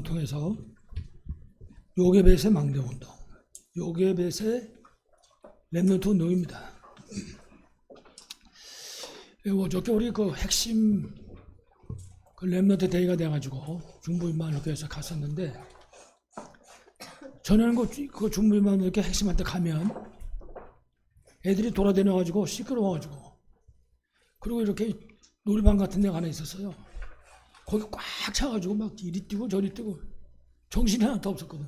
통해서 요게벳의 망대운동, 요게벳의 렘넌트 운동입니다. 어저께 우리 그 핵심 그 렘넌트 대회가 돼가지고 중부인만교회에서 갔었는데, 전에는 그 중부인만교회 핵심한테 가면 애들이 돌아다녀가지고 시끄러워가지고, 그리고 이렇게 놀이방 같은 데가 하나 있었어요. 거기 꽉 차가지고 막 이리 뛰고 저리 뛰고 정신이 하나도 없었거든.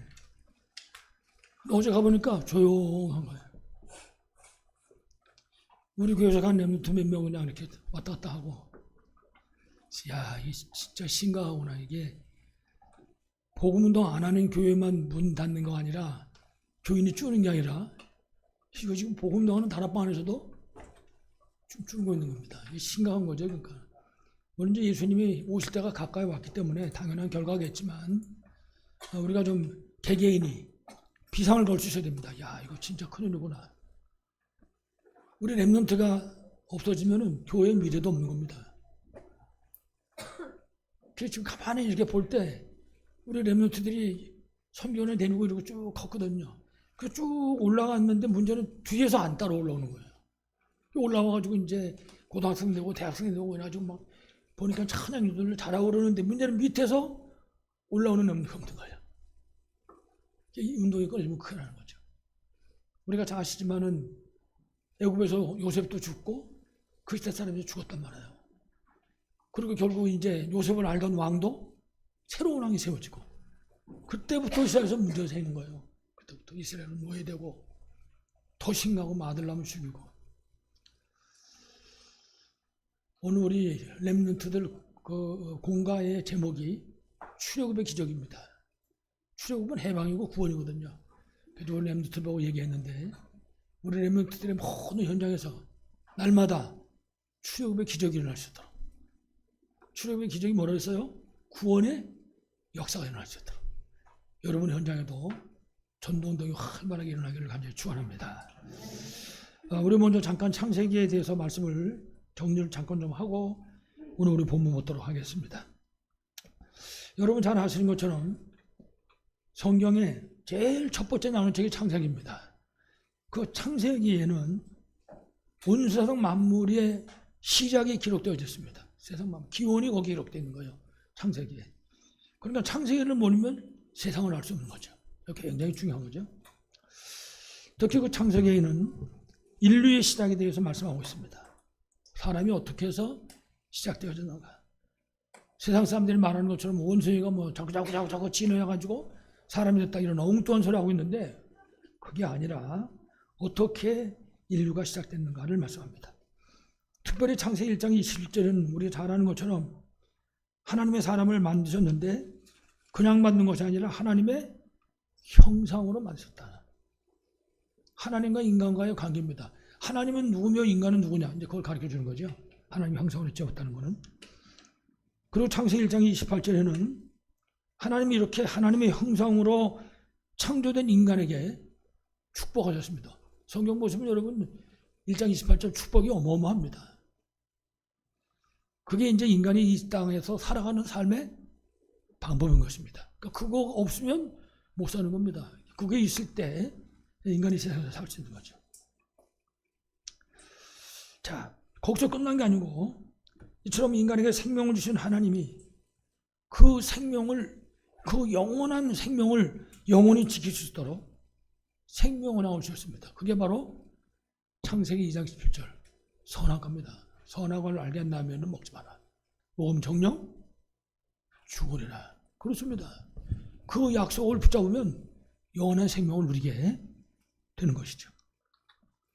어제 가보니까 조용한 거예요. 우리 교회에서 간 렘넌트 몇 명 그냥 이렇게 왔다 갔다 하고, 야, 이게 진짜 심각하구나. 이게 복음운동 안 하는 교회만 문 닫는 거 아니라, 교인이 줄는 게 아니라, 이거 지금 복음운동하는 다락방 안에서도 좀 줄고 있는 겁니다. 이게 심각한 거죠. 그러니까 물론 이제 예수님이 오실 때가 가까이 왔기 때문에 당연한 결과겠지만, 우리가 좀 개개인이 비상을 걸 수 있어야 됩니다. 야, 이거 진짜 큰일이구나. 우리 렘넌트가 없어지면은 교회의 미래도 없는 겁니다. 그래서 지금 가만히 이렇게 볼 때 우리 렘넌트들이 선교원에 다니고 이러고 쭉 컸거든요. 그 쭉 올라갔는데 문제는 뒤에서 안 따라 올라오는 거예요. 올라와가지고 이제 고등학생 되고 대학생 되고 해가지고 막 보니까 찬양들을 잘하고 그러는데, 문제는 밑에서 올라오는 렘넌트가 없는 거예요. 이 운동이 끊어지면 큰일 나는 거죠. 우리가 잘 아시지만은 애굽에서 요셉도 죽고 그리스도 사람이 죽었단 말이에요. 그리고 결국 이제 요셉을 알던 왕도 새로운 왕이 세워지고, 그때부터 이스라엘에서 문제가 생기는 거예요. 그때부터 이스라엘은 노예되고 더 심각하고 아들남을 죽이고. 오늘 우리 렘넌트들 그 공가의 제목이 출애굽의 기적입니다. 출애굽은 해방이고 구원이거든요. 그래서 우리 렘넌트 보고 얘기했는데, 우리 렘넌트들의 모든 현장에서 날마다 출애굽의 기적이 일어날 수 있도록, 출애굽의 기적이 뭐라 했어요? 구원의 역사가 일어날 수 있도록 여러분 현장에도 전도운동이 활발하게 일어나기를 간절히 축원합니다. 우리 먼저 잠깐 창세기에 대해서 말씀을 정리를 잠깐 좀 하고 오늘 우리 본문 보도록 하겠습니다. 여러분 잘 아시는 것처럼 성경에 제일 첫 번째 나오는 책이 창세기입니다. 그 창세기에는 온 세상 만물의 시작이 기록되어져 있습니다. 세상 만물, 기원이 거기에 기록되어 있는 거예요. 창세기에. 그러니까 창세기를 모르면 세상을 알 수 없는 거죠. 이렇게 굉장히 중요한 거죠. 특히 그 창세기에는 인류의 시작에 대해서 말씀하고 있습니다. 사람이 어떻게 해서 시작되어졌는가. 세상 사람들이 말하는 것처럼 원숭이가 뭐 자꾸 진화해가지고 사람이 됐다 이런 엉뚱한 소리 하고 있는데, 그게 아니라 어떻게 인류가 시작됐는가를 말씀합니다. 특별히 창세기 1장 21절에는 우리가 잘 아는 것처럼 하나님의 사람을 만드셨는데 그냥 만든 것이 아니라 하나님의 형상으로 만드셨다. 하나님과 인간과의 관계입니다. 하나님은 누구며 인간은 누구냐, 이제 그걸 가르쳐 주는 거죠. 하나님 형상으로 지었다는 것은. 그리고 창세기 1장 28절에는 하나님이 이렇게 하나님의 형상으로 창조된 인간에게 축복하셨습니다. 성경 보시면 여러분 1장 28절 축복이 어마어마합니다. 그게 이제 인간이 이 땅에서 살아가는 삶의 방법인 것입니다. 그러니까 그거 없으면 못 사는 겁니다. 그게 있을 때 인간이 세상에서 살 수 있는 거죠. 자, 거기서 끝난 게 아니고, 이처럼 인간에게 생명을 주신 하나님이 그 생명을, 그 영원한 생명을 영원히 지킬 수 있도록 생명을 주셨습니다. 그게 바로 창세기 2장 17절 선악과입니다. 선악과를 알게 한다면 먹지 마라. 먹으면 정령 죽으리라. 그렇습니다. 그 약속을 붙잡으면 영원한 생명을 누리게 되는 것이죠.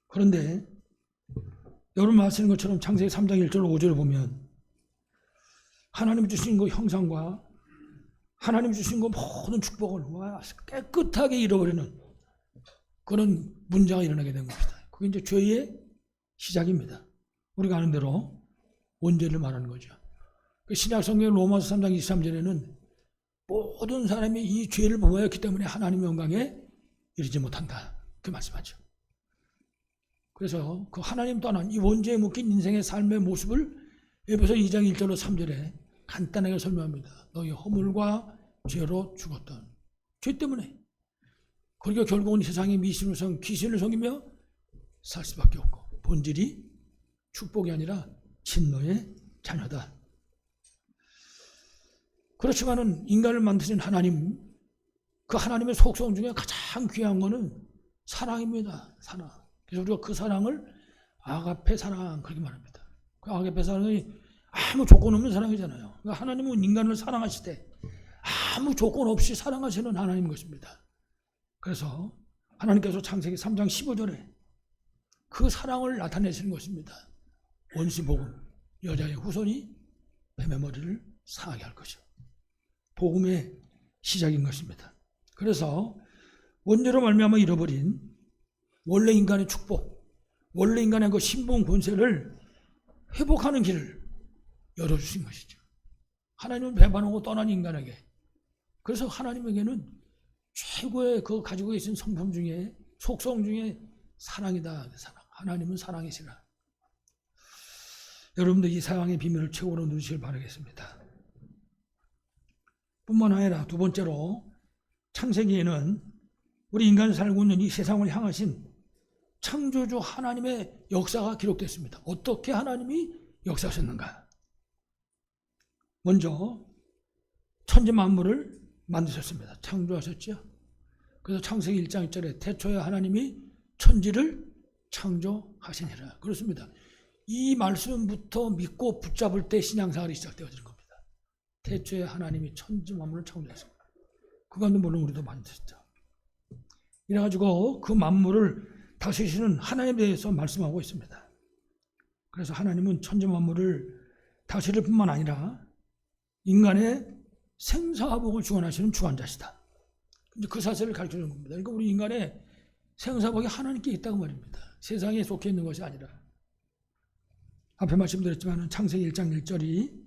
그런데 여러분 아시는 것처럼 창세기 3장 1절 5절을 보면 하나님이 주신 그 형상과 하나님이 주신 그 모든 축복을 깨끗하게 잃어버리는 그런 문제가 일어나게 된 겁니다. 그게 이제 죄의 시작입니다. 우리가 아는 대로 원죄를 말하는 거죠. 신약 성경 로마서 3장 23절에는 모든 사람이 이 죄를 범하였기 때문에 하나님의 영광에 이르지 못한다. 그 말씀하죠. 그래서 그 하나님 떠난 이 원죄에 묶인 인생의 삶의 모습을 에베소 2장 1절로 3절에 간단하게 설명합니다. 너희 허물과 죄로 죽었던 죄 때문에. 그러니까 결국은 세상의 미신을 섬 귀신을 섬기며 살 수밖에 없고 본질이 축복이 아니라 진노의 자녀다. 그렇지만은 인간을 만드신 하나님, 그 하나님의 속성 중에 가장 귀한 거는 사랑입니다. 사랑. 그래서 우리가 그 사랑을 아가페 사랑 그렇게 말합니다. 그 아가페 사랑이 아무 조건 없는 사랑이잖아요. 그러니까 하나님은 인간을 사랑하시되 아무 조건 없이 사랑하시는 하나님인 것입니다. 그래서 하나님께서 창세기 3장 15절에 그 사랑을 나타내시는 것입니다. 원수복음, 여자의 후손이 뱀의 머리를 상하게 할 것이요. 복음의 시작인 것입니다. 그래서 원죄로 말미암아 잃어버린 원래 인간의 축복, 원래 인간의 그 신분 권세를 회복하는 길을 열어주신 것이죠. 하나님은 배반하고 떠난 인간에게. 그래서 하나님에게는 최고의 그 가지고 계신 성품 중에 속성 중에 사랑이다. 사랑. 하나님은 사랑이시라. 여러분들 이 사랑의 비밀을 최고로 누리시길 바라겠습니다. 뿐만 아니라 두 번째로 창세기에는 우리 인간이 살고 있는 이 세상을 향하신 창조주 하나님의 역사가 기록됐습니다. 어떻게 하나님이 역사하셨는가? 먼저 천지 만물을 만드셨습니다. 창조하셨죠. 그래서 창세기 1장 1절에 태초에 하나님이 천지를 창조하시니라. 그렇습니다. 이 말씀부터 믿고 붙잡을 때 신앙생활이 시작되어지는 겁니다. 태초에 하나님이 천지 만물을 창조하셨습니다. 그간도 물론 우리도 만드셨죠. 이래가지고 그 만물을 다스리시는 하나님에 대해서 말씀하고 있습니다. 그래서 하나님은 천지 만물을 다스릴 뿐만 아니라 인간의 생사화복을 주관하시는 주관자시다. 그 사실을 가르쳐주는 겁니다. 그러니까 우리 인간의 생사화복이 하나님께 있다고 말입니다. 세상에 속해 있는 것이 아니라. 앞에 말씀드렸지만 창세기 1장 1절이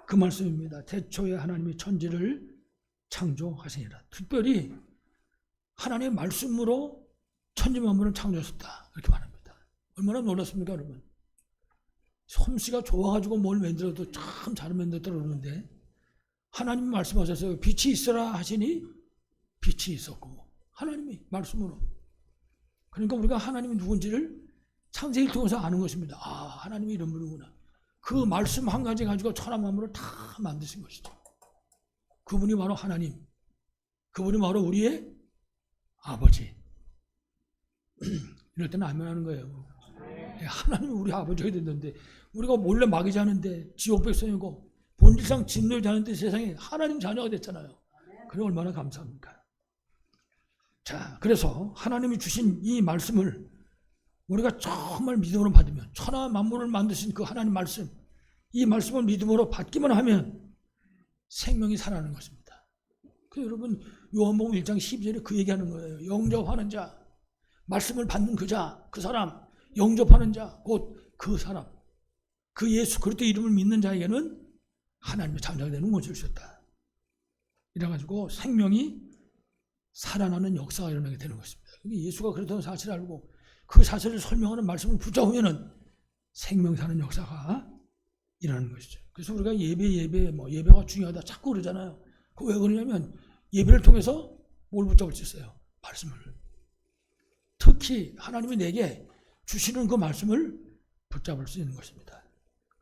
그 말씀입니다. 태초에 하나님이 천지를 창조하시니라. 특별히 하나님의 말씀으로 천지 만물을 창조하셨다. 이렇게 말합니다. 얼마나 놀랐습니까, 여러분? 솜씨가 좋아가지고 뭘 만들어도 참 잘 만들었다 그러는데 하나님이 말씀하셔서 빛이 있어라 하시니 빛이 있었고 하나님이 말씀으로. 그러니까 우리가 하나님이 누군지를 창세기를 통해서 아는 것입니다. 아, 하나님이 이런 분이구나. 그 말씀 한 가지 가지고 천하 만물을 다 만드신 것이죠. 그분이 바로 하나님. 그분이 바로 우리의 아버지. 이럴 때는 아멘하는 거예요. 하나님이 우리 아버지가 됐는데 우리가 몰래 마귀 하는데 지옥 백성이고 본질상 진노를 자는데 세상에 하나님 자녀가 됐잖아요. 그래 얼마나 감사합니까? 자, 그래서 하나님이 주신 이 말씀을 우리가 정말 믿음으로 받으면 천하 만물을 만드신 그 하나님 말씀, 이 말씀을 믿음으로 받기만 하면 생명이 살아나는 것입니다. 그 여러분 요한복음 1장 12절에 그 얘기하는 거예요. 영접하는 자, 말씀을 받는 그 자, 그 사람, 영접하는 자, 곧 그 사람, 그 예수 그리스도 이름을 믿는 자에게는 하나님의 자녀가 되는 것을 주셨다. 이래가지고 생명이 살아나는 역사가 일어나게 되는 것입니다. 예수가 그렇다는 사실을 알고 그 사실을 설명하는 말씀을 붙잡으면은 생명 사는 역사가 일어나는 것이죠. 그래서 우리가 예배가 중요하다 자꾸 그러잖아요. 그 왜 그러냐면 예배를 통해서 뭘 붙잡을 수 있어요? 말씀을. 특히 하나님이 내게 주시는 그 말씀을 붙잡을 수 있는 것입니다.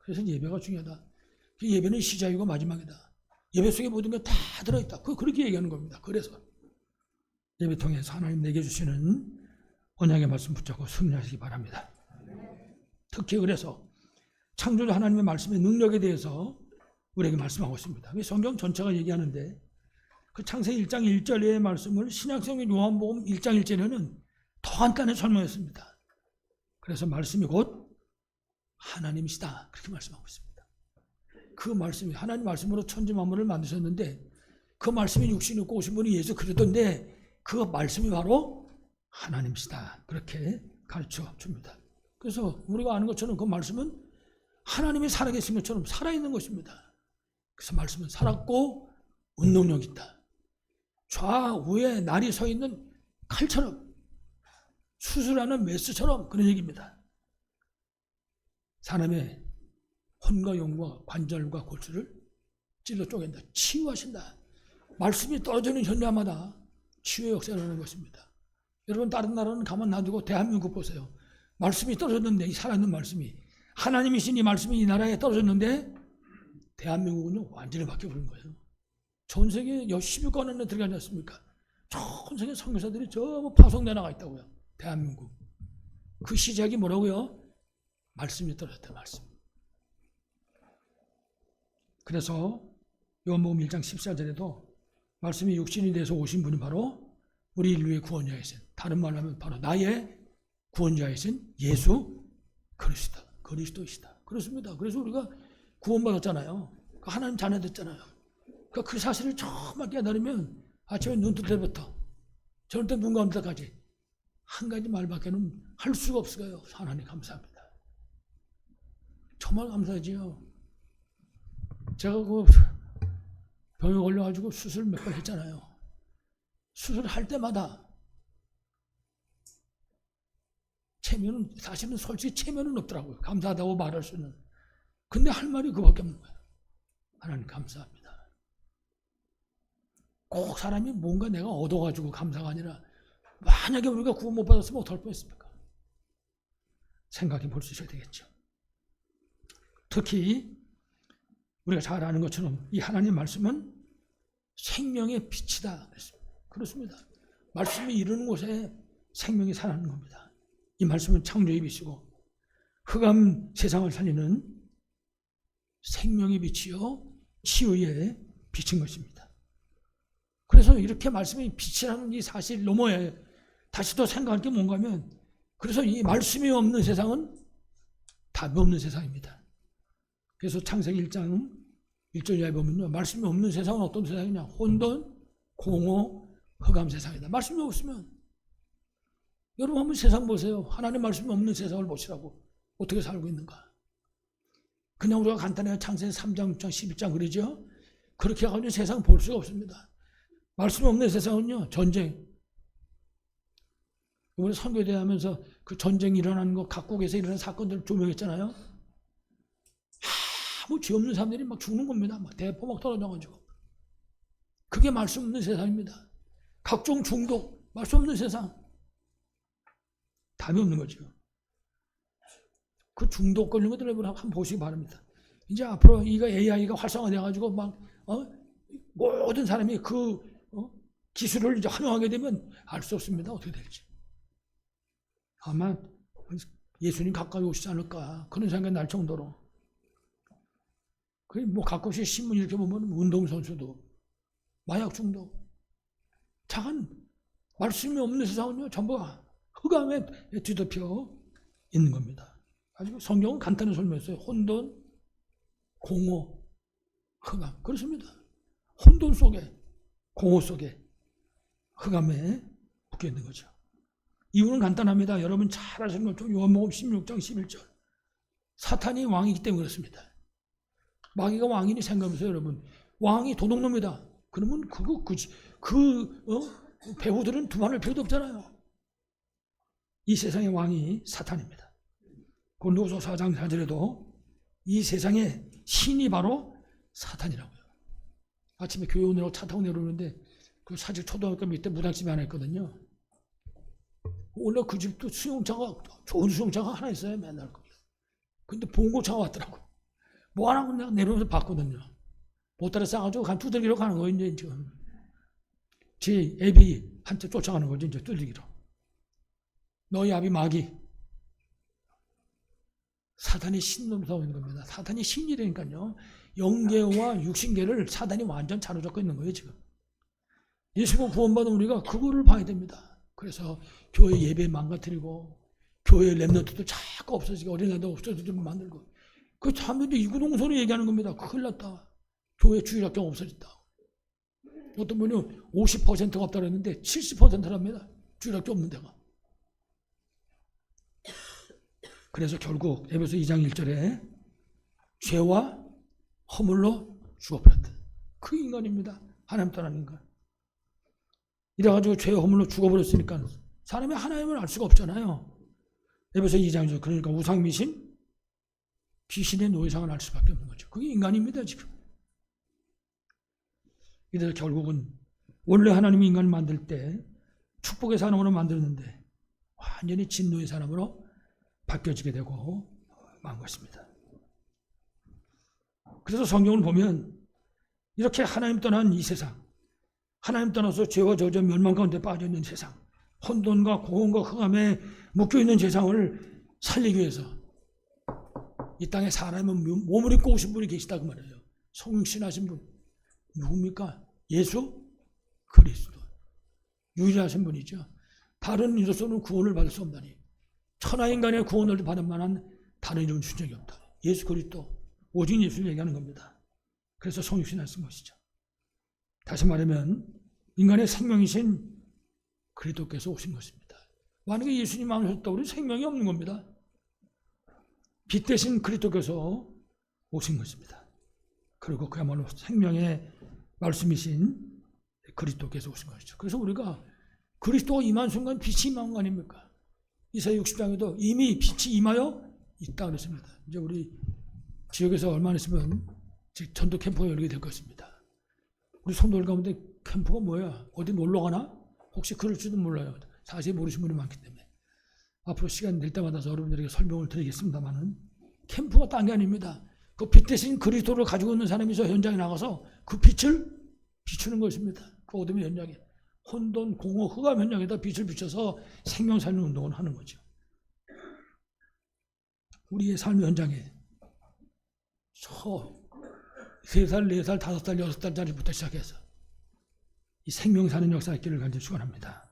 그래서 예배가 중요하다. 그 예배는 시작이고 마지막이다. 예배 속에 모든 게 다 들어있다. 그렇게 얘기하는 겁니다. 그래서 예배 통해서 하나님 내게 주시는 언약의 말씀 붙잡고 승리하시기 바랍니다. 특히 그래서 창조주 하나님의 말씀의 능력에 대해서 우리에게 말씀하고 있습니다. 성경 전체가 얘기하는데 그 창세기 1장 1절의 말씀을 신약성경 요한복음 1장 1절에는 더 간단히 설명했습니다. 그래서 말씀이 곧 하나님이시다. 그렇게 말씀하고 있습니다. 그 말씀이 하나님 말씀으로 천지 만물을 만드셨는데 그 말씀이 육신이 입고 오신 분이 예수 그리스도인데 그 말씀이 바로 하나님이시다. 그렇게 가르쳐 줍니다. 그래서 우리가 아는 것처럼 그 말씀은 하나님이 살아계신 것처럼 살아있는 것입니다. 그래서 말씀은 살았고 운동력이 있다. 좌우에 날이 서 있는 칼처럼 수술하는 메스처럼 그런 얘기입니다. 사람의 혼과 영과 관절과 골수를 찔러 쪼갠다. 치유하신다. 말씀이 떨어지는 현장마다 치유의 역사를 하는 것입니다. 여러분 다른 나라는 가만 놔두고 대한민국 보세요. 말씀이 떨어졌는데 이 살아있는 말씀이 하나님이신 이 말씀이 이 나라에 떨어졌는데 대한민국은요 완전히 바뀌어버린 거예요. 전 세계 10위권 안에 들어가지 않습니까? 전 세계 선교사들이 전부 파송돼 나가 있다고요. 대한민국. 그 시작이 뭐라고요? 말씀이 떨어졌다. 말씀. 그래서 요한복음 1장 14절에도 말씀이 육신이 돼서 오신 분이 바로 우리 인류의 구원자이신, 다른 말로 하면 바로 나의 구원자이신 예수 그리스도이시다. 그렇습니다. 그래서 우리가 구원받았잖아요. 하나님 자녀 됐잖아요. 그 사실을 정말 깨달으면 아침에 눈 뜰 때부터 저녁 때 눈 감을 때까지 한 가지 말밖에는 할 수가 없어요. 하나님 감사합니다. 정말 감사하지요. 제가 그 병에 걸려가지고 수술 몇 번 했잖아요. 수술할 때마다 체면은 사실은 솔직히 체면은 없더라고요. 감사하다고 말할 수는. 근데 할 말이 그밖에 없는 거예요. 하나님 감사합니다. 꼭 사람이 뭔가 내가 얻어가지고 감사가 아니라 만약에 우리가 구원 못 받았으면 어떡할 뻔했습니까? 생각해 볼 수 있어야 되겠죠. 특히 우리가 잘 아는 것처럼 이 하나님 말씀은 생명의 빛이다. 그렇습니다. 말씀이 이르는 곳에 생명이 살아나는 겁니다. 이 말씀은 창조의 빛이고 흑암 세상을 살리는 생명의 빛이요 치유의 빛인 것입니다. 그래서 이렇게 말씀이 빛이라는 이 사실 너머에 다시 또 생각할 게 뭔가 하면 그래서 이 말씀이 없는 세상은 답이 없는 세상입니다. 그래서 창세기 1장 1절 이하에 보면요. 말씀이 없는 세상은 어떤 세상이냐? 혼돈, 공허, 흑암 세상이다. 말씀이 없으면 여러분 한번 세상 보세요. 하나님 말씀이 없는 세상을 보시라고. 어떻게 살고 있는가? 그냥 우리가 간단하게 창세기 3장, 6장, 11장 그러죠? 그렇게 해가지고 세상 볼 수가 없습니다. 말씀이 없는 세상은요. 전쟁. 이번에 선교대 하면서 그 전쟁이 일어나는 거 각국에서 일어나는 사건들을 조명했잖아요. 아무 죄 없는 사람들이 막 죽는 겁니다. 막 대포 막 떨어져가지고. 그게 말씀 없는 세상입니다. 각종 중독, 말씀 없는 세상. 답이 없는 거죠. 그 중독 걸린 것들 한번 보시기 바랍니다. 이제 앞으로 이거 AI가 활성화돼가지고 막 모든 사람이 그 기술을 이제 활용하게 되면 알 수 없습니다. 어떻게 될지. 아마 예수님 가까이 오시지 않을까 그런 생각이 날 정도로. 뭐 가끔씩 신문 이렇게 보면 운동선수도 마약 중독, 작은 말씀이 없는 세상은요 전부 흑암에 뒤덮여 있는 겁니다. 가지고 성경은 간단히 설명했어요. 혼돈, 공허, 흑암. 그렇습니다. 혼돈 속에, 공허 속에 흑암에 묶여 있는 거죠. 이유는 간단합니다. 여러분 잘 아시는 것처럼 요한복음 16장 11절. 사탄이 왕이기 때문에 그렇습니다. 마귀가 왕이니 생각해보세요, 여러분. 왕이 도둑놈이다. 그러면 배우들은 두말할 필요도 없잖아요. 이 세상의 왕이 사탄입니다. 고린도후서 4장 4절에도 이 세상의 신이 바로 사탄이라고요. 아침에 교회 오느라고 차 타고 내려오는데 그 사실 초등학교 밑에 무당집이 하나 있거든요. 원래 그 집도 수용차가 좋은 수용차가 하나 있어요. 맨날 거기. 근데 봉고차가 왔더라고. 뭐 하나 내가 내려오면서 봤거든요. 못 따라 싸가지고 간 두들기로 가는 거예요. 이제 지금 제 애비 한테 쫓아가는 거죠. 이제 두들기로. 너희 아비 마귀. 사탄이 신놈사고 있는 겁니다. 사탄이 신이라니까요. 영계와 육신계를 사탄이 완전 자로잡고 있는 거예요. 지금. 예수가 구원받은 우리가 그거를 봐야 됩니다. 그래서 교회 예배 망가뜨리고 교회 랩런트도 자꾸 없어지고 어린애도 없어지고 만들고 그 사람들이 이구동성으로 얘기하는 겁니다. 큰일 났다. 교회 주일학교 없어졌다. 어떤 분이 50%가 없다고 했는데 70%랍니다. 주일학교 없는 데가. 그래서 결국 에베소 2장 1절에 죄와 허물로 죽어버렸다. 그 인간입니다. 하나님 떠난 인간. 이래가지고 죄와 허물로 죽어버렸으니까 사람이 하나님을 알 수가 없잖아요. 에베소 2장에서 그러니까 우상미신, 귀신의 노예상을 알 수밖에 없는 거죠. 그게 인간입니다. 지금. 이래서 결국은 원래 하나님이 인간을 만들 때 축복의 사람으로 만들었는데 완전히 진노의 사람으로 바뀌어지게 되고 만 것입니다. 그래서 성경을 보면 이렇게 하나님 떠난 이 세상, 하나님 떠나서 죄와 저주 멸망 가운데 빠져있는 세상, 혼돈과 고온과 흑암에 묶여있는 세상을 살리기 위해서 이 땅에 사람의 몸을 입고 오신 분이 계시다 그 말이에요. 성육신하신 분 누굽니까? 예수 그리스도. 유일하신 분이죠. 다른 이로서는 구원을 받을 수 없다니. 천하인간의 구원을 받을 만한 다른 이름은 준 적이 없다. 예수 그리스도, 오직 예수를 얘기하는 겁니다. 그래서 성육신하신 것이죠. 다시 말하면 인간의 생명이신 그리스도께서 오신 것입니다. 만약에 예수님 안 오셨다고 우리 생명이 없는 겁니다. 빛 대신 그리스도께서 오신 것입니다. 그리고 그야말로 생명의 말씀이신 그리스도께서 오신 것이죠. 그래서 우리가 그리스도가 임한 순간 빛이 임한 거 아닙니까? 이사야 60장에도 이미 빛이 임하여 있다 그랬습니다. 이제 우리 지역에서 얼마 있으면 전도 캠프가 열리게 될 것입니다. 우리 성도들 가운데 캠프가 뭐야? 어디 놀러 가나? 혹시 그럴지도 몰라요. 사실 모르시는 분이 많기 때문에. 앞으로 시간 낼 때마다 여러분들에게 설명을 드리겠습니다만은 캠프가 딴 게 아닙니다. 그 빛 대신 그리스도를 가지고 있는 사람이 저 현장에 나가서 그 빛을 비추는 것입니다. 그 어둠의 현장에. 혼돈, 공허, 흑암 현장에다 빛을 비춰서 생명 살리는 운동을 하는 거죠. 우리의 삶의 현장에 저 3살, 4살, 5살, 6살짜리부터 시작해서 이 생명 사는 역사의 길을 간절히 축원합니다.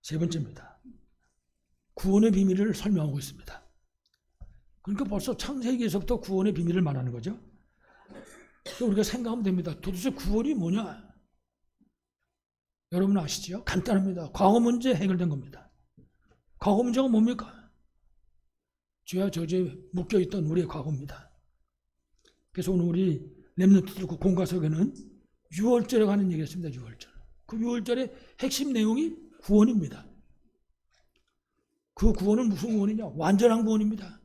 세 번째입니다. 구원의 비밀을 설명하고 있습니다. 그러니까 벌써 창세기에서부터 구원의 비밀을 말하는 거죠. 그래서 우리가 생각하면 됩니다. 도대체 구원이 뭐냐? 여러분 아시죠? 간단합니다. 과거 문제 해결된 겁니다. 과거 문제가 뭡니까? 죄와 저주에 묶여있던 우리의 과거입니다. 그래서 오늘 우리 렘넌트들 공과석에는 유월절에 관한 얘기가 있습니다. 유월절. 그 유월절의 핵심 내용이 구원입니다. 그 구원은 무슨 구원이냐? 완전한 구원입니다.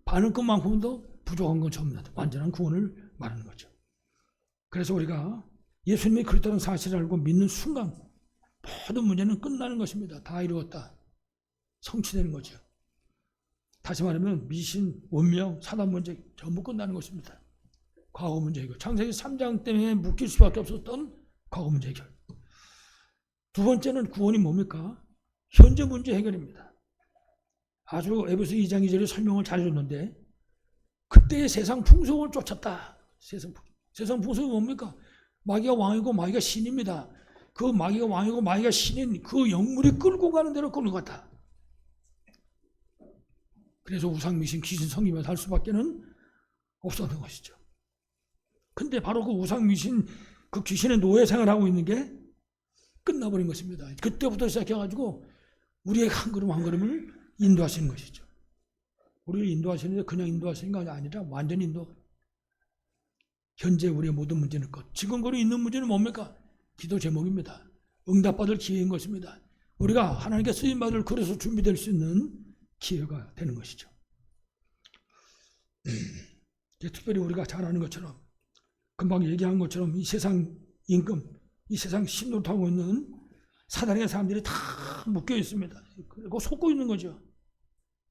반은 것만큼도 부족한 건 전부다. 완전한 구원을 말하는 거죠. 그래서 우리가 예수님이 그리스도라는 사실을 알고 믿는 순간 모든 문제는 끝나는 것입니다. 다 이루었다. 성취되는 거죠. 다시 말하면 미신, 원명, 사단 문제 전부 끝나는 것입니다. 과거 문제 해결. 창세기 3장 때문에 묶일 수밖에 없었던 과거 문제 해결. 두 번째는 구원이 뭡니까? 현재 문제 해결입니다. 아주 에베소 2장 2절에 설명을 잘해줬는데 그때의 세상 풍속을 쫓았다. 세상 풍속이 뭡니까? 마귀가 왕이고 마귀가 신입니다. 그 마귀가 왕이고 마귀가 신인 그 영물이 끌고 가는 대로 끌고 갔다. 그래서 우상미신 귀신 섬기며 살 수밖에는 없었던 것이죠. 근데 바로 그 우상미신 그 귀신의 노예 생활하고 있는 게 끝나버린 것입니다. 그때부터 시작해가지고 우리의 한 걸음 한 걸음을 인도하시는 것이죠. 우리를 인도하시는데 그냥 인도하시는 게 아니라 완전 인도. 현재 우리의 모든 문제는 끝. 지금 거리 있는 문제는 뭡니까? 기도 제목입니다. 응답받을 기회인 것입니다. 우리가 하나님께 쓰임받을 그래서 준비될 수 있는 기회가 되는 것이죠. 특별히 우리가 잘 아는 것처럼 금방 얘기한 것처럼 이 세상 임금, 이 세상 신노릇하고 있는 사단의 사람들이 다 묶여 있습니다. 그리고 속고 있는 거죠.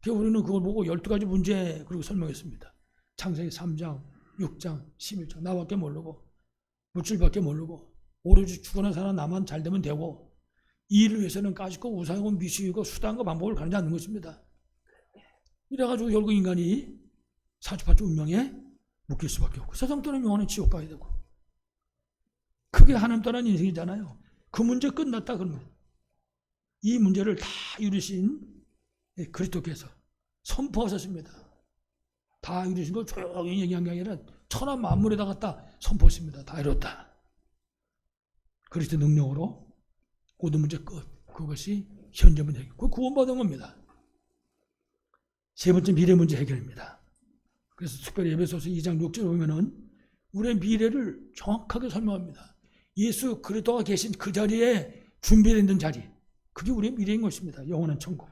그래서 우리는 그걸 보고 12가지 문제 그리고 설명했습니다. 창세기 3장, 6장, 11장 나밖에 모르고 물질밖에 모르고 오로지 죽어난 사람 나만 잘 되면 되고 이 일을 위해서는 까짓고 우상이고 미식이고 수단과 방법을 가리지 않는 것입니다. 이래가지고 결국 인간이 사주팔주 운명에 묶일 수밖에 없고 세상 떠난 영혼은 지옥 가야 되고 그게 하나님 떠난 인생이잖아요. 그 문제 끝났다 그러면 이 문제를 다 이루신 그리스도께서 선포하셨습니다. 다 이루신 걸 조용히 얘기한 게 아니라 천하 만물에다 갖다 선포했습니다. 다 이뤘다. 그리스도 능력으로 모든 문제 끝. 그것이 현재 문제 해결. 그 구원받은 겁니다. 세 번째 미래 문제 해결입니다. 그래서 특별히 에베소서 2장 6절에 보면은 우리의 미래를 정확하게 설명합니다. 예수 그리스도가 계신 그 자리에 준비된 자리. 그게 우리의 미래인 것입니다. 영원한 천국.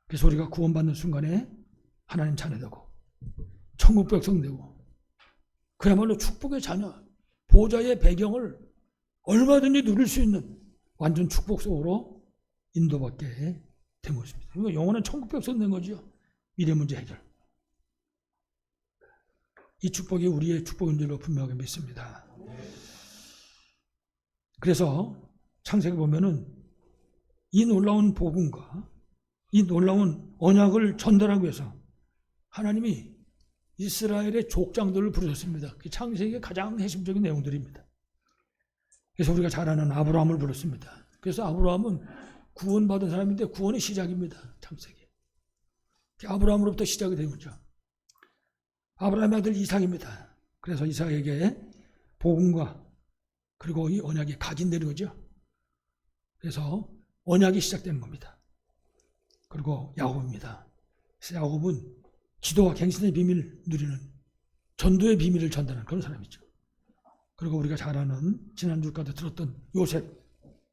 그래서 우리가 구원받는 순간에 하나님 자녀되고 천국 백성 되고 그야말로 축복의 자녀, 보좌의 배경을 얼마든지 누릴 수 있는 완전 축복 속으로 인도받게 된 것입니다. 이거 영원한 천국 백성 된 거죠. 미래 문제 해결. 이 축복이 우리의 축복인 줄로 분명하게 믿습니다. 그래서 창세기 보면은 이 놀라운 복음과 이 놀라운 언약을 전달하기 위해서 하나님이 이스라엘의 족장들을 부르셨습니다. 그 창세기의 가장 핵심적인 내용들입니다. 그래서 우리가 잘 아는 아브라함을 불렀습니다. 그래서 아브라함은 구원받은 사람인데 구원의 시작입니다. 창세기. 아브라함으로부터 시작이 된 거죠. 아브라함의 아들 이삭입니다. 그래서 이삭에게 복음과 그리고 이 언약이 각인되는 거죠. 그래서 언약이 시작되는 겁니다. 그리고 야곱입니다. 그래서 야곱은 기도와 갱신의 비밀을 누리는 전도의 비밀을 전달하는 그런 사람이죠. 그리고 우리가 잘 아는 지난주까지 들었던 요셉.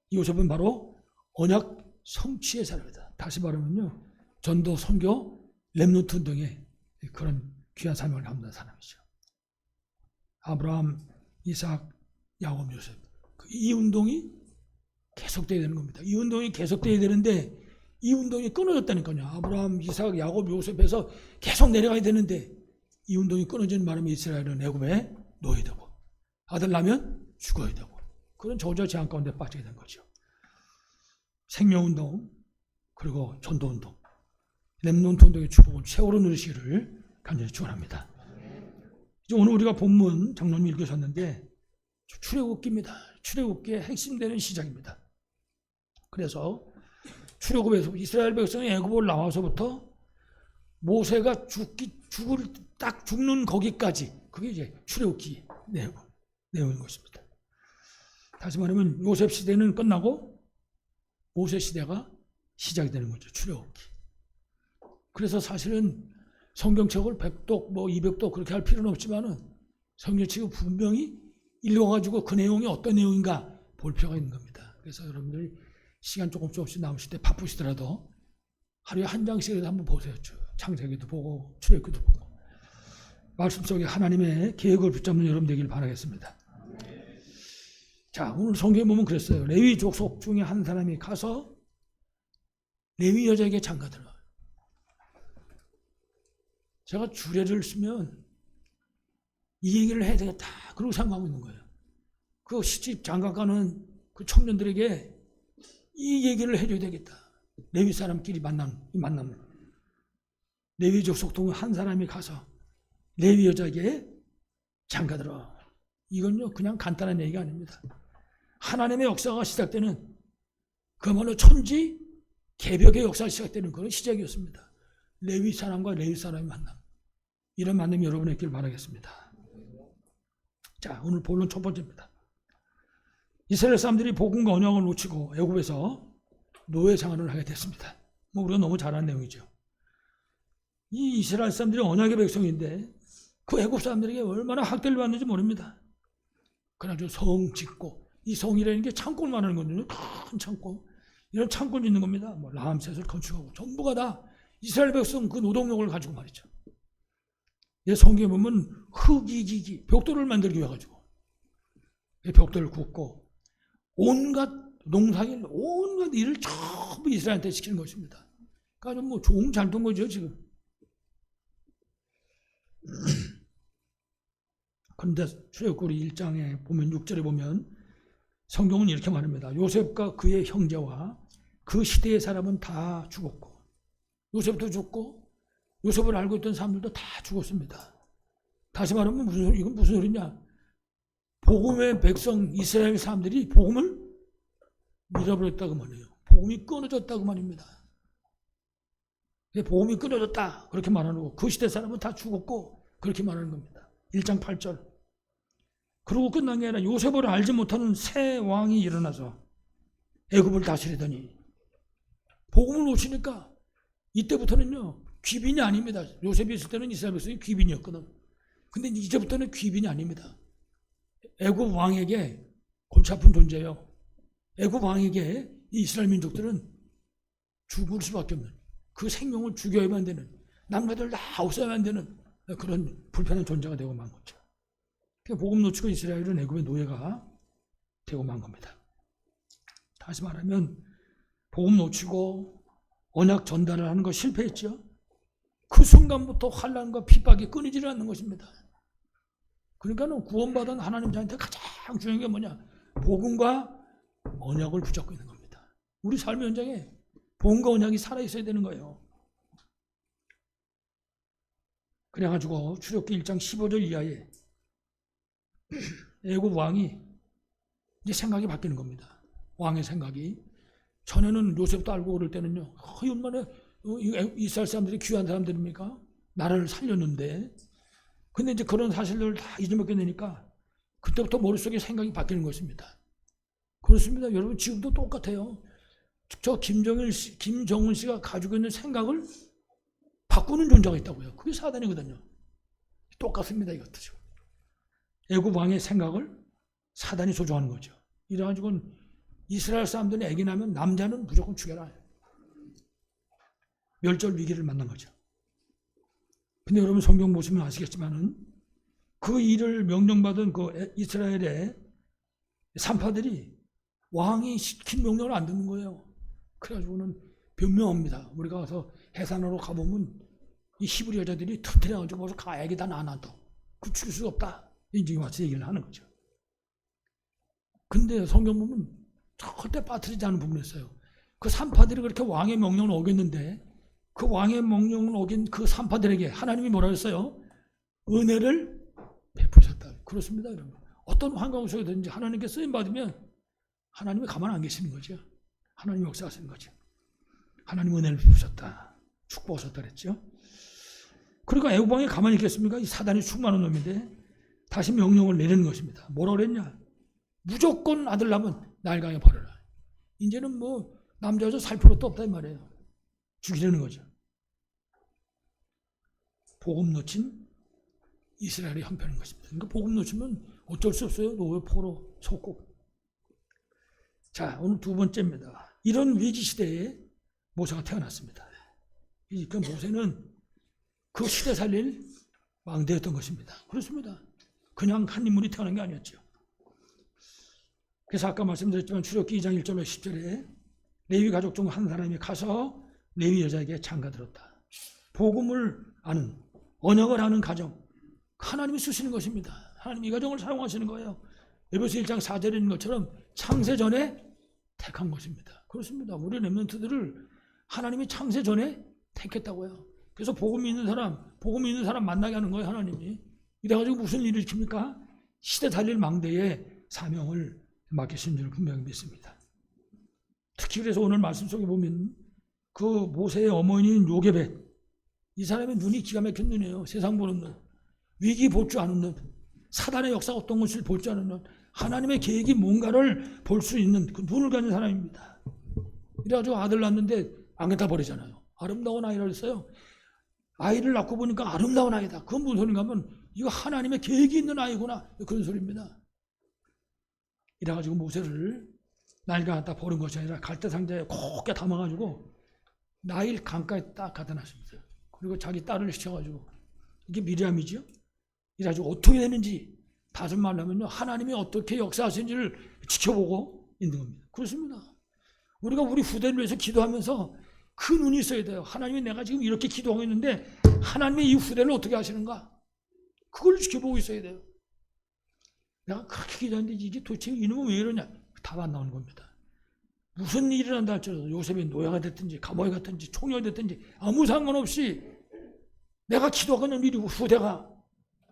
이 요셉은 바로 언약 성취의 사람이다. 다시 말하면요, 전도, 선교, 렘넌트 운동의 그런 귀한 사명을 감당한 사람이죠. 아브라함, 이삭, 야곱, 요셉. 이 운동이 계속돼야 되는 겁니다. 이 운동이 계속돼야 되는데 이 운동이 끊어졌다니까요. 아브라함, 이삭, 야곱, 요셉에서 계속 내려가야 되는데 이 운동이 끊어지는 바람에 이스라엘은 애굽에 노예되고 아들 낳으면 죽어야 되고 그런 저주와 재앙 가운데 빠지게 된 거죠. 생명운동 그리고 전도운동, 렘넌트 운동의 축복은 세월호 누리시기를 간절히 축원합니다. 이제 오늘 우리가 본문 장로님 읽으셨는데 출애굽기입니다. 출애굽기의 핵심되는 시작입니다. 그래서 출애굽에서 이스라엘 백성이 애굽을 나와서부터 모세가 딱 죽는 거기까지 그게 이제 출애굽기 내용인 것입니다. 다시 말하면 요셉 시대는 끝나고 모세 시대가 시작이 되는 거죠. 출애굽기. 그래서 사실은 성경책을 100독, 200독 그렇게 할 필요는 없지만은 성경책을 분명히 읽어가지고 그 내용이 어떤 내용인가 볼 필요가 있는 겁니다. 그래서 여러분들이 시간 조금씩 남으실 때 바쁘시더라도 하루에 한 장씩이라도 한번 보세요. 창세기도 보고 출애굽기도 보고 말씀 속에 하나님의 계획을 붙잡는 여러분 되길 바라겠습니다. 자, 오늘 성경에 보면 그랬어요. 레위 족속 중에 한 사람이 가서 레위 여자에게 장가들어요. 제가 주례를 쓰면 이 얘기를 해야 되겠다 그러고 생각하고 있는 거예요. 그 시집 장가 가는 그 청년들에게 이 얘기를 해줘야 되겠다. 레위 사람끼리 만남. 레위 족속 중 한 사람이 가서 레위 여자에게 장가들어. 이건요 그냥 간단한 얘기가 아닙니다. 하나님의 역사가 시작되는 그야말로 천지 개벽의 역사가 시작되는 그런 시작이었습니다. 레위 사람과 레위 사람의 만남. 이런 만남이 여러분의 있길 바라겠습니다. 자, 오늘 본론 첫 번째입니다. 이스라엘 사람들이 복음과 언약을 놓치고 애굽에서 노예 생활을 하게 됐습니다. 우리가 너무 잘 아는 내용이죠. 이 이스라엘 사람들이 언약의 백성인데 그 애굽 사람들에게 얼마나 학대를 받는지 모릅니다. 그래가지고 성 짓고 이 성이라는 게 창고를 말하는 거거든요. 큰 창고. 이런 창고를 짓는 겁니다. 라암셋을 건축하고 전부가 다 이스라엘 백성 그 노동력을 가지고 말이죠. 성경에 보면 흙이기기 벽돌을 만들기 위해 가지고 벽돌을 굽고 온갖 농사일 온갖 일을 전부 이스라엘한테 시키는 것입니다. 그러니까 좀 잘 된 거죠 지금. 그런데 출애굽기 1장에 보면 6절에 보면 성경은 이렇게 말합니다. 요셉과 그의 형제와 그 시대의 사람은 다 죽었고 요셉도 죽고 요셉을 알고 있던 사람들도 다 죽었습니다. 다시 말하면 이건 무슨 소리냐? 복음의 백성 이스라엘 사람들이 복음을 잃어버렸다고 말해요. 복음이 끊어졌다고 말입니다. 복음이 끊어졌다 그렇게 말하는 거고 그 시대 사람은 다 죽었고 그렇게 말하는 겁니다. 1장 8절. 그러고 끝난 게 아니라 요셉을 알지 못하는 새 왕이 일어나서 애굽을 다스리더니 복음을 놓치니까 이때부터는요 귀빈이 아닙니다. 요셉이 있을 때는 이스라엘 백성이 귀빈이었거든. 근데 이제부터는 귀빈이 아닙니다. 애굽 왕에게 골치 아픈 존재예요. 애굽 왕에게 이 이스라엘 민족들은 죽을 수밖에 없는 그 생명을 죽여야만 되는 남자들 다 없애야만 되는 그런 불편한 존재가 되고 만 거죠. 복음 놓치고 이스라엘은 애굽의 노예가 되고 만 겁니다. 다시 말하면 복음 놓치고 언약 전달을 하는 거 실패했죠. 그 순간부터 환난과 핍박이 끊이지 않는 것입니다. 그러니까 구원받은 하나님 자한테 가장 중요한 게 뭐냐? 복음과 언약을 붙잡고 있는 겁니다. 우리 삶의 현장에 복음과 언약이 살아있어야 되는 거예요. 그래가지고 출애굽기 1장 15절 이하에 애굽 왕이 이제 생각이 바뀌는 겁니다. 왕의 생각이. 전에는 요셉도 알고 그럴 때는요, 얼마나 이스라엘 사람들이 귀한 사람들입니까? 나라를 살렸는데. 근데 이제 그런 사실들을 다 잊어먹게 되니까 그때부터 머릿속에 생각이 바뀌는 것입니다. 그렇습니다. 여러분, 지금도 똑같아요. 저 김정은 씨가 가지고 있는 생각을 바꾸는 존재가 있다고요. 그게 사단이거든요. 똑같습니다. 이것도 지금. 애굽 왕의 생각을 사단이 조종하는 거죠. 이래가지고 이스라엘 사람들이 애기 나면 남자는 무조건 죽여라. 멸절 위기를 만난 거죠. 근데 여러분 성경 보시면 아시겠지만은 그 일을 명령받은 그 이스라엘의 산파들이 왕이 시킨 명령을 안 듣는 거예요. 그래가지고는 변명합니다. 우리가 가서 해산하러 가보면 이 히브리 여자들이 튼튼해가지고 벌써 애기 다 낳아놔도 그 죽일 수 없다. 이제 와서 얘기를 하는 거죠. 근데 성경 보면 절대 빠뜨리지 않은 부분이 있어요. 그 산파들이 그렇게 왕의 명령을 어겼는데 그 왕의 명령을 어긴 그 산파들에게 하나님이 뭐라 했어요? 은혜를 베푸셨다. 그렇습니다, 여러분. 어떤 환경 속에든지 하나님께 쓰임받으면 하나님이 가만 안 계시는 거죠. 하나님이 역사하시는 거죠. 하나님 은혜를 베푸셨다. 축복하셨다 그랬죠. 그러니까 애굽 왕이 가만히 있겠습니까? 이 사단이 충만한 놈인데 다시 명령을 내리는 것입니다. 뭐라 그랬냐? 무조건 아들 낳으면 날강에 버려라. 이제는 뭐 남자 여자 살 필요도 없다 이 말이에요. 죽이려는 거죠. 복음 놓친 이스라엘이 형편인 것입니다. 그러니까 복음 놓치면 어쩔 수 없어요. 노예 포로 속고. 자, 오늘 두 번째입니다. 이런 위기 시대에 모세가 태어났습니다. 그 모세는 그 시대 살릴 왕대였던 것입니다. 그렇습니다. 그냥 한 인물이 태어난 게 아니었죠. 그래서 아까 말씀드렸지만 출애굽기 2장 1절로 10절에 레위 가족 중 한 사람이 가서 레위 여자에게 장가들었다. 복음을 아는, 언약을 아는 가정, 하나님이 쓰시는 것입니다. 하나님이 이 가정을 사용하시는 거예요. 에베소 1장 4절에 있는 것처럼 창세 전에 택한 것입니다. 그렇습니다. 우리 렘넌트들을 하나님이 창세 전에 택했다고요. 그래서 복음 있는 사람 만나게 하는 거예요, 하나님이. 이래가지고 무슨 일을 일으킵니까? 시대 살릴 망대의 사명을 맡기신 줄 분명히 믿습니다. 특히 그래서 오늘 말씀 속에 보면 그 모세의 어머니인 요게벳, 이 사람의 눈이 기가 막힌 눈이에요. 세상 보는 눈. 위기 볼 줄 아는 눈. 사단의 역사가 어떤 것을 볼 줄 아는 눈. 하나님의 계획이 뭔가를 볼 수 있는 그 눈을 가진 사람입니다. 이래가지고 아들 낳는데 안 갖다 버리잖아요. 아름다운 아이라 그랬어요. 아이를 낳고 보니까 아름다운 아이다. 그건 무슨 소리인가 하면 이거 하나님의 계획이 있는 아이구나. 그런 소리입니다. 이래가지고 모세를 나일강에 갖다 버린 것이 아니라 갈대 상자에 곱게 담아가지고 나일 강가에 딱 갖다 놨습니다. 그리고 자기 딸을 시켜가지고 이게 미리암이죠. 이래가지고 어떻게 되는지 다시 말하면요, 하나님이 어떻게 역사하시는지를 지켜보고 있는 겁니다. 그렇습니다. 우리가 우리 후대를 위해서 기도하면서 그 눈이 있어야 돼요. 하나님이 내가 지금 이렇게 기도하고 있는데 하나님의 이 후대를 어떻게 하시는가? 그걸 지켜보고 있어야 돼요. 내가 그렇게 기도하는데 이게 도대체 이놈은 왜 이러냐? 답 안 나오는 겁니다. 무슨 일이 일어난다 할지라도 요셉이 노예가 됐든지 감옥에 갔든지 총리가 됐든지 아무 상관없이 내가 기도하고 있는 이 후대가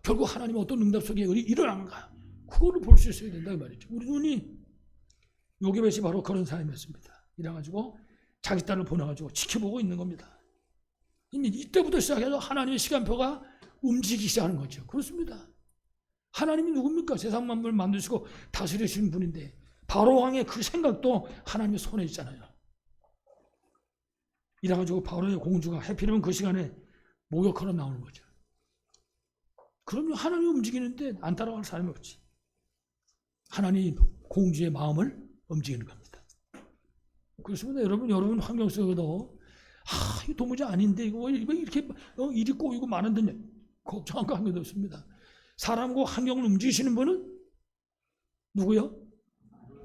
결국 하나님의 어떤 응답 속에 일어나는가? 그거를 볼 수 있어야 된다 이 말이죠. 우리 눈이 요게벳이 바로 그런 사람이었습니다. 이래가지고 자기 딸을 보내가지고 지켜보고 있는 겁니다. 이미 이때부터 시작해서 하나님의 시간표가 움직이기 시작하는 거죠. 그렇습니다. 하나님이 누굽니까? 세상 만물을 만드시고 다스리시는 분인데 바로 왕의 그 생각도 하나님의 손에 있잖아요. 이래가지고 바로의 공주가 해피하면 그 시간에 목욕하러 나오는 거죠. 그럼요, 하나님이 움직이는데 안 따라갈 사람이 없지. 하나님 공주의 마음을 움직이는 겁니다. 그렇습니다. 여러분 환경 속에도 이거 도무지 아닌데 이거 이렇게 일이 꼬이고 많은데 걱정한 거 한 개도 없습니다. 사람과 환경을 움직이시는 분은 누구요?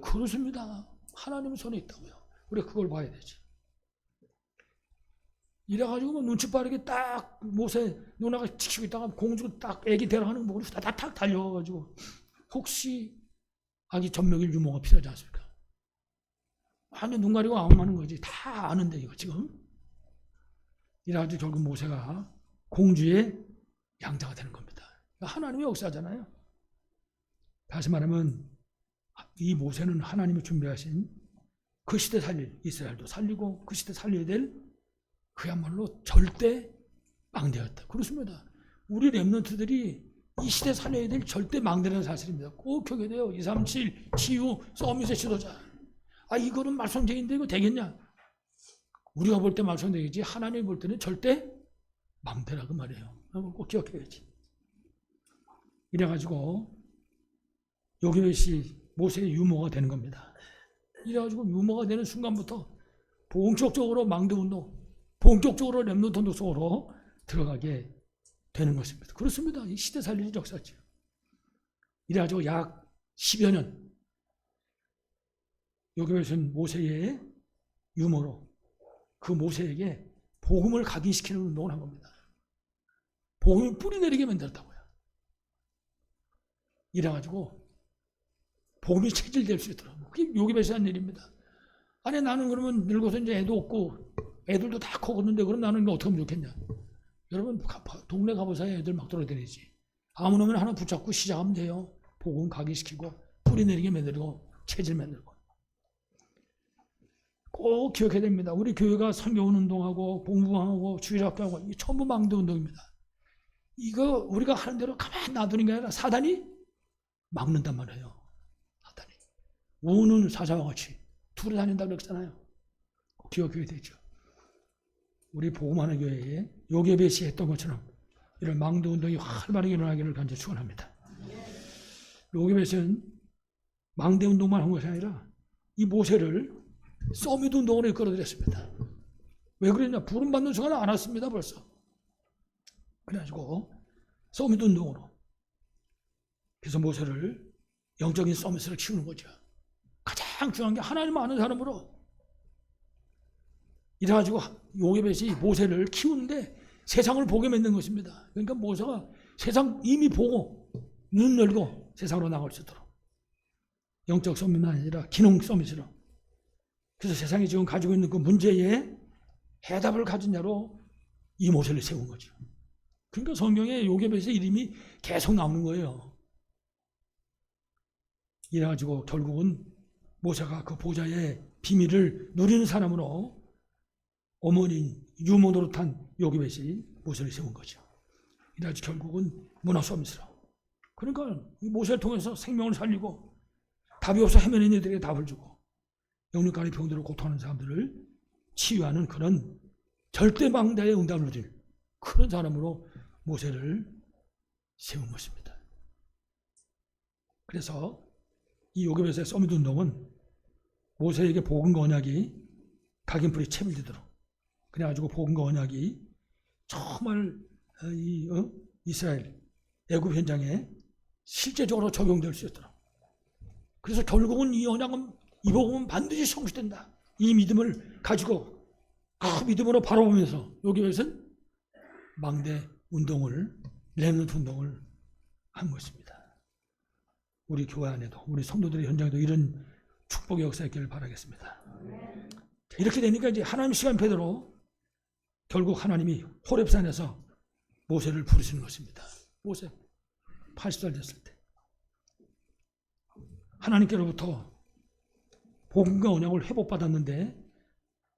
그렇습니다. 하나님 손에 있다고요. 우리가 그걸 봐야 되지. 이래가지고 뭐 눈치 빠르게 딱 모세 누나가 지키고 있다가 공주가 딱 애기 데려가는 거 보고 다닥 달려가가지고 혹시 아기 젖먹일 유모가 필요하지 않습니까? 완전 눈 가리고 아웅하는 거지. 다 아는데 이거 지금. 이래가지고 결국 모세가 공주의 양자가 되는 겁니다. 하나님의 역사잖아요. 다시 말하면 이 모세는 하나님이 준비하신 그 시대 살릴 이스라엘도 살리고 그 시대 살려야 될 그야말로 절대 망대였다. 그렇습니다. 우리 렘넌트들이 이 시대 살려야 될 절대 망대라는 사실입니다. 꼭 기억해야 돼요. 237 치유 서밋의 지도자. 이거는 말썽쟁인데 이거 되겠냐? 우리가 볼 때 말썽되겠지 하나님이 볼 때는 절대 망대라고 말해요. 꼭 기억해야지. 이래가지고 요기벳이 모세의 유모가 되는 겁니다. 이래가지고 유모가 되는 순간부터 본격적으로 망대운동, 본격적으로 렘넌트 운동 속으로 들어가게 되는 것입니다. 그렇습니다. 이 시대 살리는 역사죠. 이래가지고 약 10여 년 요기벳은 모세의 유모로 그 모세에게 복음을 각인시키는 운동을 한 겁니다. 복음이 뿌리내리게 만들었다고요. 이래가지고 복음이 체질될 수 있더라고요. 그게 요기벳이 한 일입니다. 아니 나는 그러면 늙어서 이제 애도 없고 애들도 다 커갔는데 그럼 나는 어떻게 하면 좋겠냐. 여러분 동네 가보사에 애들 막 돌아다니지. 아무 놈이나 하나 붙잡고 시작하면 돼요. 복음 각인시키고 뿌리내리게 만들고 체질 만들고. 꼭 기억해야 됩니다. 우리 교회가 선교운 운동하고 공부하고 주일학교하고 이게 전부 망대 운동입니다. 이거 우리가 하는 대로 가만히 놔두는 게 아니라 사단이 막는단 말이에요. 사단이. 우는 사자와 같이 둘이 다닌다고 그랬잖아요. 꼭 기억해야 되죠. 우리 복음하는 교회에 요게벳이 했던 것처럼 이런 망대 운동이 활발하게 일어나기를 간절히 축원합니다. 요게벳은 망대 운동만 한 것이 아니라 이 모세를 서밋 운동으로 이끌어들였습니다. 왜 그랬냐? 부름받는 순간 안 왔습니다. 벌써. 그래가지고 서밋 운동으로. 그래서 모세를 영적인 서밋을 키우는 거죠. 가장 중요한 게 하나님 아는 사람으로. 이래가지고 요게벳이 모세를 키우는데 세상을 보게 만든 것입니다. 그러니까 모세가 세상 이미 보고 눈 열고 세상으로 나갈 수 있도록. 영적 서밋만 아니라 기능 서밋으로. 그래서 세상이 지금 가지고 있는 그 문제에 해답을 가진 자로 이 모세를 세운 거죠. 그러니까 성경에 요게벳의 이름이 계속 나오는 거예요. 이래가지고 결국은 모세가 그 보좌의 비밀을 누리는 사람으로 어머니 유모 노릇한 요게벳이 모세를 세운 거죠. 이래가지고 결국은 문화 서밋으로. 그러니까 이 모세를 통해서 생명을 살리고 답이 없어 헤매는 이들에게 답을 주고 영육간의 병들로 고통하는 사람들을 치유하는 그런 절대 망대의 응답을 누릴 그런 사람으로 모세를 세운 것입니다. 그래서 이 요게벳의 서밋 운동은 모세에게 복음과 언약이 각인불이 체밀되도록 그래가지고 복음과 언약이 정말 이스라엘 애굽 현장에 실제적으로 적용될 수 있도록. 그래서 결국은 이 언약은 이 복음은 반드시 성취된다. 이 믿음을 가지고 그 믿음으로 바라보면서 요게벳은 망대 운동을 렘넌트 운동을 한 것입니다. 우리 교회 안에도 우리 성도들의 현장에도 이런 축복의 역사 있기를 바라겠습니다. 이렇게 되니까 이제 하나님 시간표대로 결국 하나님이 호렙산에서 모세를 부르시는 것입니다. 모세 80살 됐을 때 하나님께로부터 복음과 언약을 회복받았는데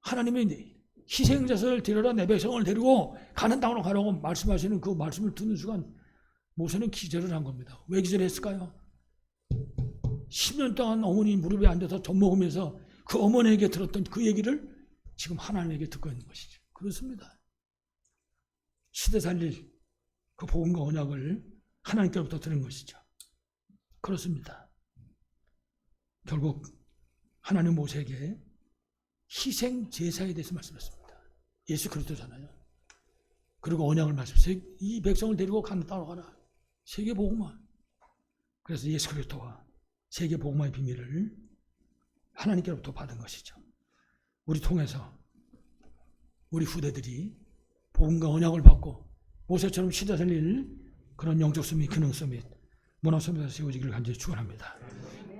하나님이 희생자를 데려라 내 백성을 데리고 가는 땅으로 가라고 말씀하시는 그 말씀을 듣는 순간 모세는 기절을 한 겁니다. 왜 기절했을까요? 10년 동안 어머니 무릎에 앉아서 젖 먹으면서 그 어머니에게 들었던 그 얘기를 지금 하나님에게 듣고 있는 것이죠. 그렇습니다. 시대 살릴 그 복음과 언약을 하나님께로부터 들은 것이죠. 그렇습니다. 결국 하나님 모세에게 희생 제사에 대해서 말씀했습니다. 예수 그리스도잖아요. 그리고 언약을 말씀했어요. 이 백성을 데리고 가는 땅으로 가라. 세계 복음화. 그래서 예수 그리스도와 세계 복음화의 비밀을 하나님께로부터 받은 것이죠. 우리 통해서 우리 후대들이 복음과 언약을 받고 모세처럼 시대 살릴 그런 영적 수및 기능 수및 문화 수및에서 세워지기를 간절히 축원합니다.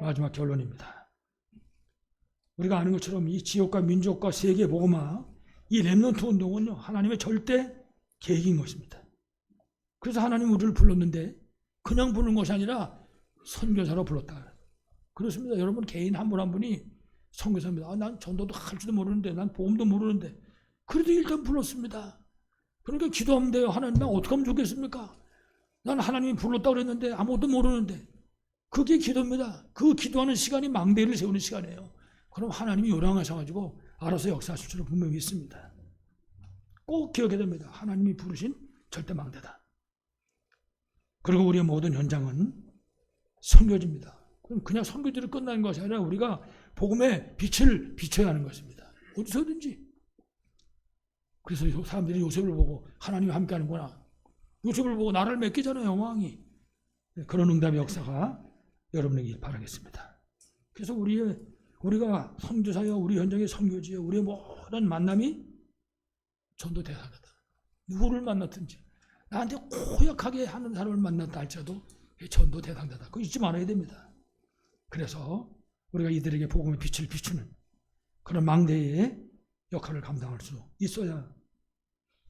마지막 결론입니다. 우리가 아는 것처럼 이 지역과 민족과 세계 복음화, 이 렘넌트 운동은요, 하나님의 절대 계획인 것입니다. 그래서 하나님 우리를 불렀는데 그냥 부르는 것이 아니라 선교사로 불렀다. 그렇습니다. 여러분 개인 한 분 한 분이 선교사입니다. 난 전도도 할 줄도 모르는데, 난 복음도 모르는데, 그래도 일단 불렀습니다. 그러니까 기도하면 돼요. 하나님, 어떻게 하면 좋겠습니까? 난 하나님이 불렀다고 그랬는데 아무것도 모르는데. 그게 기도입니다. 그 기도하는 시간이 망대를 세우는 시간이에요. 그럼 하나님이 요량하셔가지고 알아서 역사하실 줄을 분명히 믿습니다. 꼭 기억해야 됩니다. 하나님이 부르신 절대 망대다. 그리고 우리의 모든 현장은 선교지입니다. 그럼 그냥 선교지로 끝나는 것이 아니라 우리가 복음의 빛을 비춰야 하는 것입니다. 어디서든지. 그래서 사람들이 요셉을 보고 하나님이 함께 하는구나. 요셉을 보고 나라를 맡기잖아요, 왕이. 그런 응답의 역사가 여러분에게 바라겠습니다. 그래서 우리가 선교사여, 우리 현장의 선교지여, 우리의 모든 만남이 전도 대상이다. 누구를 만났든지 나한테 고약하게 하는 사람을 만났다 할지라도 전도 대상자다. 그거 잊지 말아야 됩니다. 그래서 우리가 이들에게 복음의 빛을 비추는 그런 망대의 역할을 감당할 수 있어야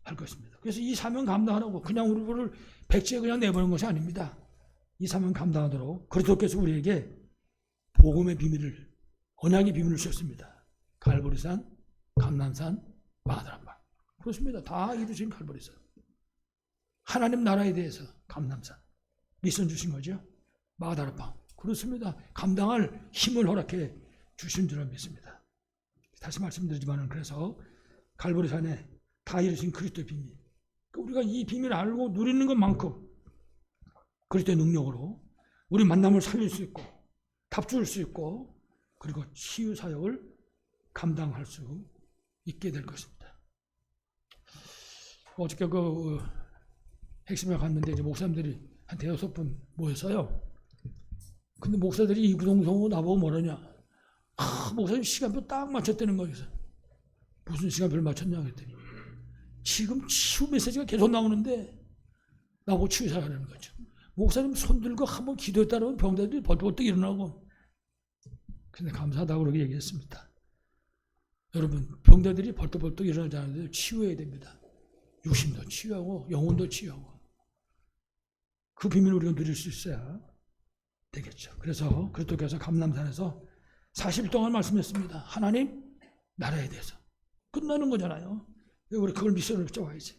할 것입니다. 그래서 이 사명 감당하라고 그냥 우리를 백지에 그냥 내보는 것이 아닙니다. 이 사명 감당하도록 그리스도께서 우리에게 복음의 비밀을, 언약의 비밀을 주셨습니다. 갈보리산, 감람산, 마가다락방. 그렇습니다. 다 이루신 갈보리산. 하나님 나라에 대해서 감람산. 미션 주신 거죠. 마가다락방. 그렇습니다. 감당할 힘을 허락해 주신 줄 믿습니다. 다시 말씀드리지만 그래서 갈보리산에 다 이루신 그리스도의 비밀. 우리가 이 비밀을 알고 누리는 것만큼 그리스도의 능력으로 우리 만남을 살릴 수 있고 답줄 수 있고 그리고 치유 사역을 감당할 수 있게 될 것입니다. 어저께 핵심에 갔는데 이제 목사님들이 한 5분 모였어요. 근데 목사들이 이구동성으로 나보고 뭐라냐. 목사님 시간표 딱 맞췄다는 거예요. 무슨 시간표를 맞췄냐 그랬더니 지금 치유 메시지가 계속 나오는데 나보고 치유사가 하는 거죠. 목사님 손 들고 한번 기도했다면 병자들이 벌떡벌떡 일어나고. 근데 감사하다고 그렇게 얘기했습니다. 여러분 병자들이 벌떡벌떡 일어나지 않는데 치유해야 됩니다. 육신도 치유하고 영혼도 치유하고. 그 비밀을 우리가 누릴 수 있어야 되겠죠. 그래서 그리스도께서 감람산에서 40일 동안 말씀했습니다. 하나님 나라에 대해서. 끝나는 거잖아요. 우리 그걸 미션을 붙여와야지.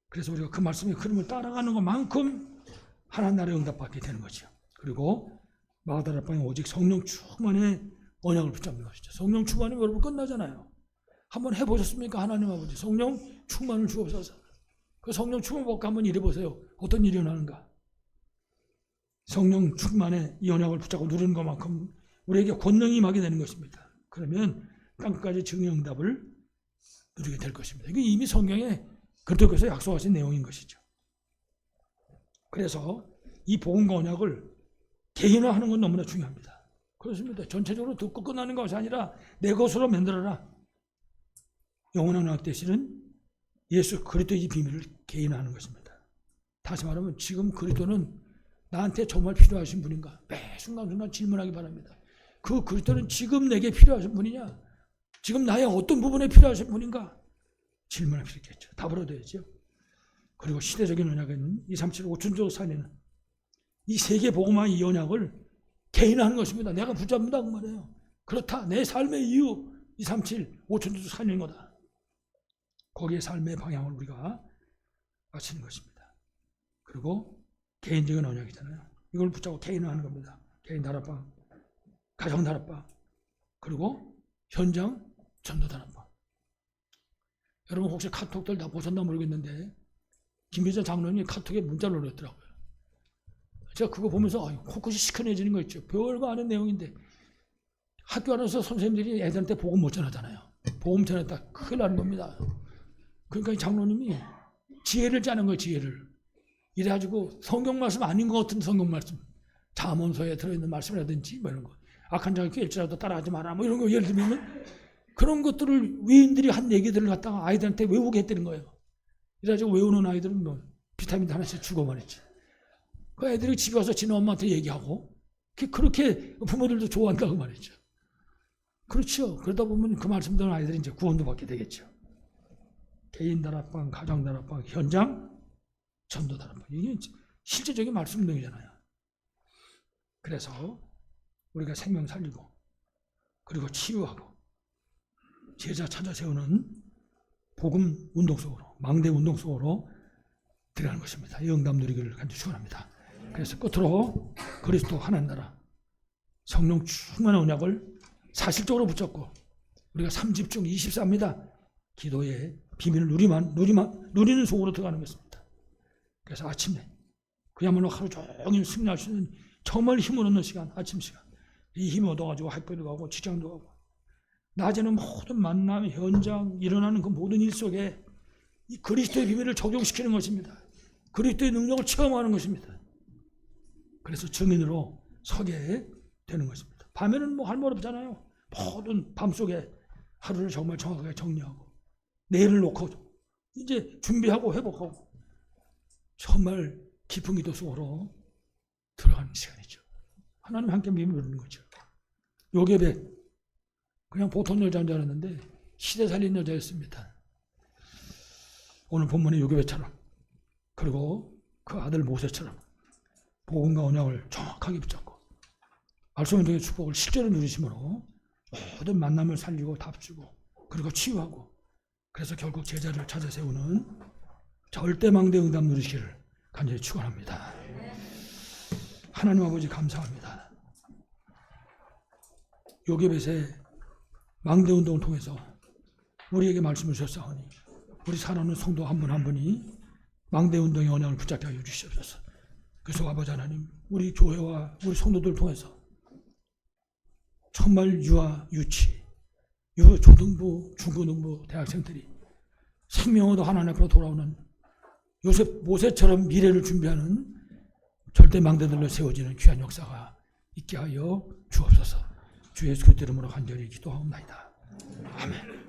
그래서 우리가 그 말씀의 흐름을 따라가는 것만큼 하나님 나라에 응답받게 되는 거죠. 그리고 마가다락방에 오직 성령 충만의 언약을 붙잡는 것이죠. 성령 충만이면 여러분 끝나잖아요. 한번 해보셨습니까? 하나님 아버지 성령 충만을 주옵소서. 그 성령 충만 받고 한번 일해보세요. 어떤 일이 일어나는가. 성령 충만의 이 언약을 붙잡고 누리는 것만큼 우리에게 권능이 임하게 되는 것입니다. 그러면 땅끝까지 증인 응답을 누리게 될 것입니다. 이게 이미 성경에 그리스도께서 약속하신 내용인 것이죠. 그래서 이 복음과 언약을 개인화하는 건 너무나 중요합니다. 그렇습니다. 전체적으로 듣고 끝나는 것이 아니라 내 것으로 만들어라. 영원한 언약 되시는 예수 그리스도의 이 비밀을 개인화하는 것입니다. 다시 말하면 지금 그리스도는 나한테 정말 필요하신 분인가? 매 순간순간 질문하기 바랍니다. 그 그리스도는 지금 내게 필요하신 분이냐? 지금 나의 어떤 부분에 필요하신 분인가? 질문할 필요 있겠죠. 답을 얻어야죠. 그리고 시대적인 언약은 237 5천조 살리는 이 세계 복음화 이 언약을 개인화하는 것입니다. 내가 붙잡는다 그 말이에요. 그렇다. 내 삶의 이유 237 5천조 살리는 거다. 거기에 삶의 방향을 우리가 맞추는 것입니다. 그리고 개인적인 언약이잖아요. 이걸 붙잡고 개인화하는 겁니다. 개인 다락방, 가정 다락방, 그리고 현장 전도 다락방. 여러분 혹시 카톡들 다 보셨나 모르겠는데 김비자 장로님이 카톡에 문자를 올렸더라고요. 제가 그거 보면서 코끝이 시큰해지는 거 있죠. 별거 아닌 내용인데 학교 안에서 선생님들이 애들한테 복음 못 전하잖아요. 복음 전했다 큰일 나는 겁니다. 그러니까 이 장로님이 지혜를 짜는 거예요. 지혜를. 이래가지고 성경 말씀 아닌 것 같은 성경 말씀, 잠언서에 들어있는 말씀이라든지 뭐 이런 거, 악한 자가 꾀일지라도 따라하지 마라 뭐 이런 거 예를 들면 그런 것들을 위인들이 한 얘기들을 갖다가 아이들한테 외우게 했다는 거예요. 이래가지고 외우는 아이들은 뭐 비타민 하나씩 주고 말이지. 그 애들이 집에 와서 지네 엄마한테 얘기하고 그렇게 부모들도 좋아한다고 말이죠. 그렇죠. 그러다 보면 그 말씀 듣는 아이들이 이제 구원도 받게 되겠죠. 개인 다락방, 가정 다락방, 현장 전도 다락방. 이게 실제적인 말씀 운동이잖아요. 그래서 우리가 생명 살리고 그리고 치유하고 제자 찾아 세우는 복음 운동 속으로, 망대 운동 속으로 들어가는 것입니다. 이 응답 누리기를 간절히 축원합니다. 그래서 끝으로 그리스도 하나님 나라 성령 충만한 언약을 사실적으로 붙잡고 우리가 3집중 24입니다. 기도의 비밀을 누리는 속으로 들어가는 것입니다. 그래서 아침에 그야말로 하루 종일 승리할 수 있는 정말 힘을 얻는 시간, 아침 시간. 이 힘을 얻어가지고 학교도 가고 직장도 가고 낮에는 모든 만남, 현장, 일어나는 그 모든 일 속에 이 그리스도의 비밀을 적용시키는 것입니다. 그리스도의 능력을 체험하는 것입니다. 그래서 증인으로 서게 되는 것입니다. 밤에는 뭐 할 말 없잖아요. 모든 밤속에 하루를 정말 정확하게 정리하고 내일을 놓고 이제 준비하고 회복하고 정말 깊은 기도 속으로 들어가는 시간이죠. 하나님 함께 비밀을 누리는 거죠. 요게벳 그냥 보통 여자인 줄 알았는데 시대 살린 여자였습니다. 오늘 본문의 요게벳처럼 그리고 그 아들 모세처럼 복음과 언약을 정확하게 붙잡고 말씀의 축복을 실제로 누리심으로 모든 만남을 살리고 답주고 그리고 치유하고 그래서 결국 제자를 찾아 세우는 절대망대 응답 누리시기를 간절히 축원합니다. 하나님 아버지 감사합니다. 요게벳의 망대 운동을 통해서 우리에게 말씀을 주셨사오니 우리 사랑하는 성도 한 분 한 분이 망대 운동의 언약을 붙잡게 하여 주시옵소서. 그래서 아버지 하나님 우리 교회와 우리 성도들을 통해서 정말 유아, 유치, 초등부, 중고등부 대학생들이 생명으로 하나님 앞으로 돌아오는 모세처럼 미래를 준비하는 절대 망대들로 세워지는 귀한 역사가 있게 하여 주옵소서. 주 예수 그리스도 이름으로 간절히 기도하옵나이다. 아멘.